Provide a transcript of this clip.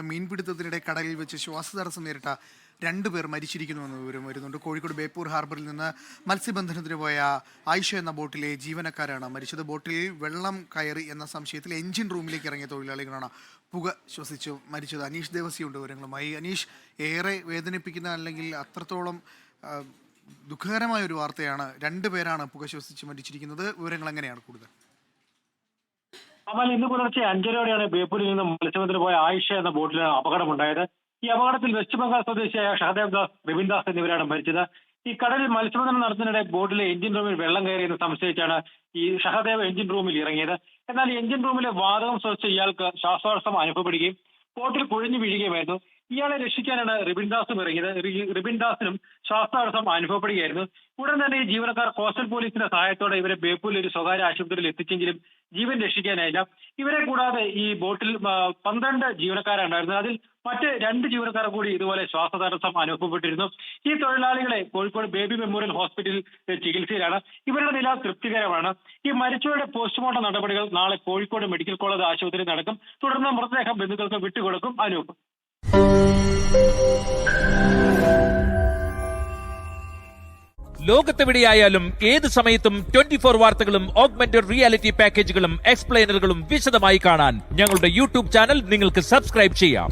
മീൻപിടുത്തത്തിനിടെ കടലിൽ വെച്ച് ശ്വാസതടസ്സം നേരിട്ട 2 പേർ മരിച്ചിരിക്കുന്നുവെന്ന് വിവരം വരുന്നുണ്ട്. കോഴിക്കോട് ബേപ്പൂർ ഹാർബറിൽ നിന്ന് മത്സ്യബന്ധനത്തിന് പോയ ആയിഷ എന്ന ബോട്ടിലെ ജീവനക്കാരാണ് മരിച്ചത്. ബോട്ടിൽ വെള്ളം കയറി എന്ന സംശയത്തിൽ എഞ്ചിൻ റൂമിലേക്ക് ഇറങ്ങിയ തൊഴിലാളികളാണ് പുക ശ്വസിച്ച് മരിച്ചത്. അനീഷ് ദേവസിയുണ്ട് വിവരങ്ങളുമായി. അനീഷ്, ഏറെ വേദനിപ്പിക്കുന്ന അല്ലെങ്കിൽ അത്രത്തോളം ദുഃഖകരമായ ഒരു വാർത്തയാണ്. 2 പേരാണ് പുക ശ്വസിച്ച് മരിച്ചിരിക്കുന്നത്. വിവരങ്ങൾ എങ്ങനെയാണ് കൂടുതൽ? എന്നാൽ ഇന്ന് പുലർച്ചെ 5:30യോടെയാണ് ബേപ്പൂരിൽ നിന്ന് മത്സ്യബന്ധനത്തിന് പോയ ആയിഷ എന്ന ബോട്ടിലാണ് അപകടമുണ്ടായത്. ഈ അപകടത്തിൽ വെസ്റ്റ് ബംഗാൾ സ്വദേശിയായ ഷഹദേവ് ദാസ്, റിബിൻ ദാസ് എന്നിവരാണ് മരിച്ചത്. ഈ കടലിൽ മത്സ്യബന്ധനം നടത്തുന്നതിനിടെ ബോട്ടിലെ എഞ്ചിൻ റൂമിൽ വെള്ളം കയറിയെന്ന് സംശയിച്ചാണ് ഈ ഷഹദേവ് എഞ്ചിൻ റൂമിൽ ഇറങ്ങിയത്. എന്നാൽ എഞ്ചിൻ റൂമിലെ വാതകം ശ്വസിച്ച ഇയാൾക്ക് ശ്വാസതടസ്സം അനുഭവപ്പെടുകയും ബോട്ടിൽ കുഴഞ്ഞു വീഴുകയുമായിരുന്നു. ഇയാളെ രക്ഷിക്കാനാണ് റിബിൻ ദാസും ഇറങ്ങിയത്. റിബിൻ ദാസിനും ശ്വാസതടസ്സം അനുഭവപ്പെടുകയായിരുന്നു. ഉടൻ തന്നെ ഈ ജീവനക്കാർ കോസ്റ്റൽ പോലീസിന്റെ സഹായത്തോടെ ഇവരെ ബേപ്പൂരിൽ ഒരു സ്വകാര്യ ആശുപത്രിയിൽ എത്തിച്ചെങ്കിലും ജീവൻ രക്ഷിക്കാനായില്ല. ഇവരെ കൂടാതെ ഈ ബോട്ടിൽ 12 ജീവനക്കാരുണ്ടായിരുന്നു. അതിൽ മറ്റ് 2 ജീവനക്കാർ കൂടി ഇതുപോലെ ശ്വാസതടസ്സം അനുഭവപ്പെട്ടിരുന്നു. ഈ തൊഴിലാളികളെ കോഴിക്കോട് ബേബി മെമ്മോറിയൽ ഹോസ്പിറ്റലിൽ ചികിത്സയിലാണ്. ഇവരുടെ നില തൃപ്തികരമാണ്. ഈ മരിച്ചവരുടെ പോസ്റ്റ്മോർട്ടം നടപടികൾ നാളെ കോഴിക്കോട് മെഡിക്കൽ കോളേജ് ആശുപത്രിയിൽ നടക്കും. തുടർന്ന് മൃതദേഹം ബന്ധുക്കൾക്ക് വിട്ടുകൊടുക്കും. അനൂപ്. ലോകത്തെവിടെയായാലും ഏത് സമയത്തും 24 വാർത്തകളും ഓഗ്മെന്റഡ് റിയാലിറ്റി പാക്കേജുകളും എക്സ്പ്ലെയിനറുകളും വിശദമായി കാണാൻ ഞങ്ങളുടെ യൂട്യൂബ് ചാനൽ നിങ്ങൾക്ക് സബ്സ്ക്രൈബ് ചെയ്യാം.